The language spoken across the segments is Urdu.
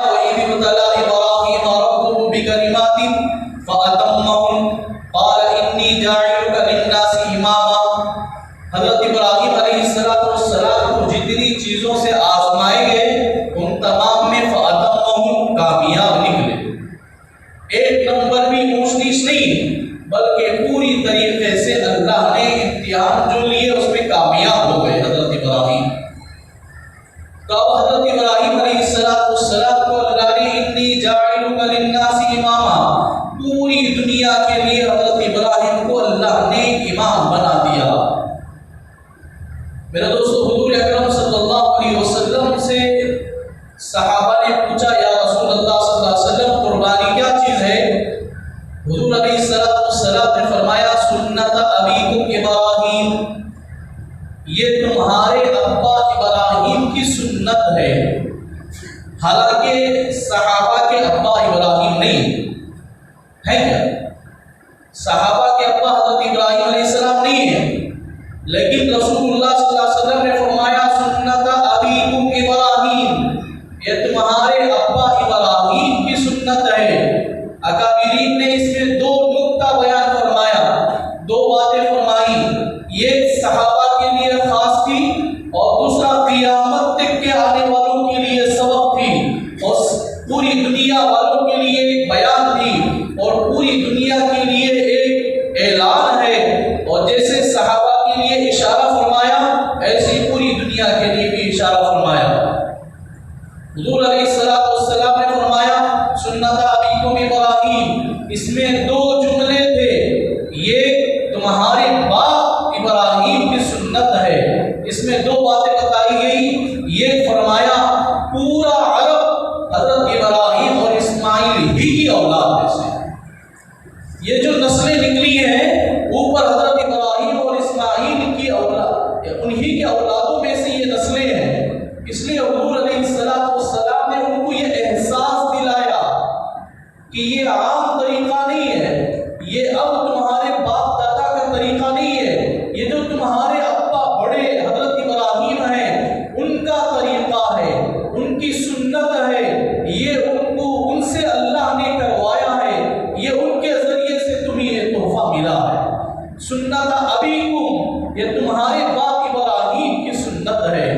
وَإِذِ ابْتَلَىٰ إِبْرَاهِيمَ رَبُّهُ بِكَلِمَاتٍ فَأَتَمَّهُنَّ قَالَ إِنِّي جَاعِلُكَ لِلنَّاسِ إِمَامًا۔ حضرت ابراہیم علیہ السلام کو جتنی چیزوں سے آزمائے گئے ان تمام میں فَأَتَمَّهُنَّ کامیاب نکلے۔ ایک نمبر بھی اونچ نیچ نہیں، بلکہ پوری طریقے سے اللہ نے امتحان جو لیے اس میں کامیاب ہو گئے حضرت ابراہیم۔ تو اب حضرت ابراہیم علیہ السلام کو اللہ نے انی جاعلک للناس اماما، پوری دنیا کے لیے حضرت ابراہیم کو اللہ نے امام بنا دیا۔ میرے دوستو، حضور اکرم صلی اللہ علیہ وسلم سے صحابہ نے پوچھا یا رسول اللہ صلی اللہ علیہ وسلم قربانی کیا چیز ہے؟ حضور علیہ السلام نے فرمایا سنت ابیکم ابراہیم، یہ تمہارے ابا ابراہیم کی سنت ہے۔ حالانکہ صحابہ کے ابا ابراہیم نہیں ہے، کیا صحابہ کے ابا حضرت ابراہیم علیہ السلام نہیں ہے، لیکن رسول اللہ صلی اللہ علیہ وسلم نے فرمایا سنت ابیکم ابراہیم، یہ تمہارے ابا ابراہیم کی سنت ہے۔ اکابرین نے اس میں دو نقطہ بیان فرمایا، دو باتیں فرمائی، یہ صحابہ کے لیے خاص تھی اور دوسرا قیامت تک کے آنے والوں کے لیے سبق تھی اور پوری دنیا والوں کے لیے ایک بیان تھی اور پوری دنیا کے لیے ایک اعلان ہے، اور جیسے صحابہ کے لیے اشارہ فرمایا ایسے پوری دنیا کے لیے بھی اشارہ فرمایا۔ حضور علیہ السلام نے فرمایا سنت ابیکم ابراہیم، اس میں دو جملے تھے، یہ تمہارے باپ ابراہیم کی سنت ہے۔ اس میں دو باتیں بتائی گئی، یہ فرمایا پورا عرب حضرت ابراہیم اور اسماعیل ہی کی اولاد میں سے، یہ جو نسلیں نکلی ہیں اوپر حضرت ابراہیم اور اسماعیل کی اولاد، انہی کے اولادوں میں سے یہ نسلیں ہیں۔ اس لیے حضور علیہ السلام نے ان کو یہ احساس دلایا کہ یہ عام طریقہ نہیں ہے، یہ اب تمہارے باپ دادا کا طریقہ نہیں ہے، یہ جو تمہارے ابا بڑے حضرت ابراہیم ہیں ان کا طریقہ ہے، ان کی سنت ہے، یہ ان سے اللہ نے کروایا ہے، یہ ان کے ذریعے سے تمہیں یہ تحفہ ملا ہے۔ سنت ابیکم، یہ تمہارے باپ ابراہیم کی سنت ہے۔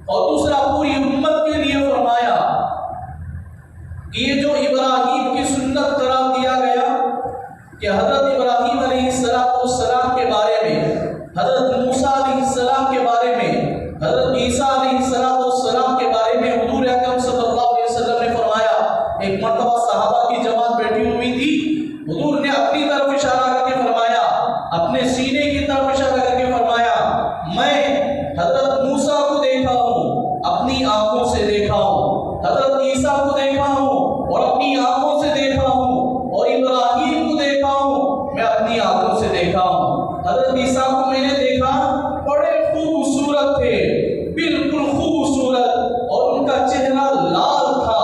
اور دوسرا پوری امت کے لیے فرمایا کہ یہ جو ابراہیم کی سنت قرار دیا گیا کہ حضرت ابراہیم علیہ السلام کے بارے میں، حضرت موسیٰ علیہ السلام کے بارے میں، حضرت عیسیٰ علیہ السلام کے بارے میں حضور اکرم صلی اللہ علیہ وسلم نے فرمایا۔ ایک مرتبہ صحابہ کی جماعت بیٹھی ہوئی تھی، حضور نے اپنی طرف اشارہ کر کے فرمایا، اپنے سینے کی طرف اشارہ کر کے فرمایا میں حضرت موسیٰ کو دیکھا ہوں، اپنی آنکھوں سے دیکھا ہوں، حضرت عیسیٰ کو دیکھا ہوں اور اپنی آنکھوں سے دیکھا ہوں، اور ابراہیم کو دیکھا ہوں، میں اپنی آنکھوں سے دیکھا ہوں۔ حضرت عیسیٰ کو میں نے دیکھا، بڑے خوبصورت تھے، بالکل خوبصورت، اور ان کا چہرہ لال تھا،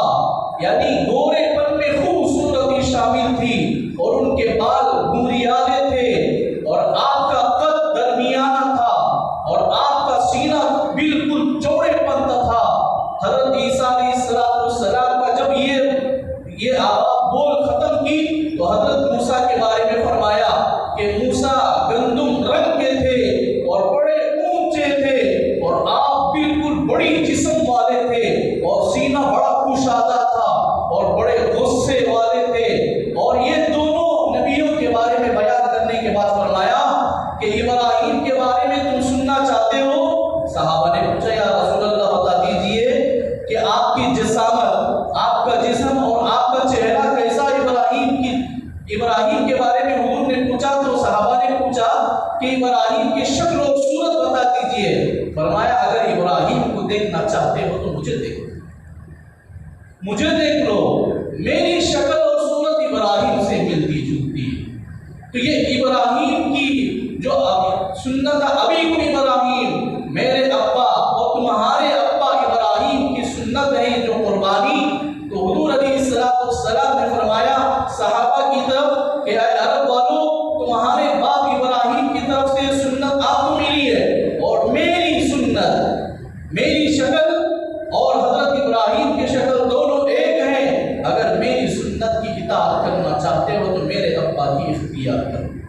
یعنی گورے پن میں خوبصورتی شامل تھی، اور ان کے بال گھریالے تھے، اور آپ کا قد درمیانہ تھا، اور آپ کا سینہ بالکل چوڑے پن تھا۔ حضرت عیسیٰ علیہ السلام کا جب یہ آواز بول ختم کی تو حضرت موسیٰ کے بارے میں فرمایا کہ موسیٰ گندم رنگ کے تھے اور بڑے اونچے تھے، اور آپ بالکل بڑی جسم والے تھے، اور سینہ بڑا کشادہ تھا اور بڑے غصے والے تھے۔ اور یہ دونوں نبیوں کے بارے میں بیان کرنے کے بعد فرمایا کہ ابراہیم کے بارے میں تم سننا چاہتے ہو؟ صحابہ نے پوچھا یا رسول اللہ بتا دیجئے کہ آپ کی جسامت، آپ کا جسم اور آپ کا چہرہ کیسا ابراہیم کے بارے میں حضور نے پوچھا تو صحابہ نے پوچھا کہ ابراہیم کی شکل اور صورت بتا دیجئے۔ فرمایا اگر ابراہیم کو دیکھنا چاہتے ہو تو مجھے دیکھ لو، میری شکل اور صورت ابراہیم سے ملتی جلتی ہے۔ تو یہ ابراہیم کی جو سنت ابیکم ابراہیم، میرے ابا اور تمہارے ابا ابراہیم کی سنت ہے جو قربانی، تو حضور علیہ السلام نے فرمایا صحابہ کی طرف کہ اے عرب والوں، تمہارے باپ ابراہیم کی طرف سے سنت آپ کو ملی ہے، اور میری سنت میری شکل اور حضرت ابراہیم کی شکل دونوں ایک ہیں، اگر میری سنت کی اطاعت کرنا چاہتے ہو تو میرے ابا کی اختیار کرو۔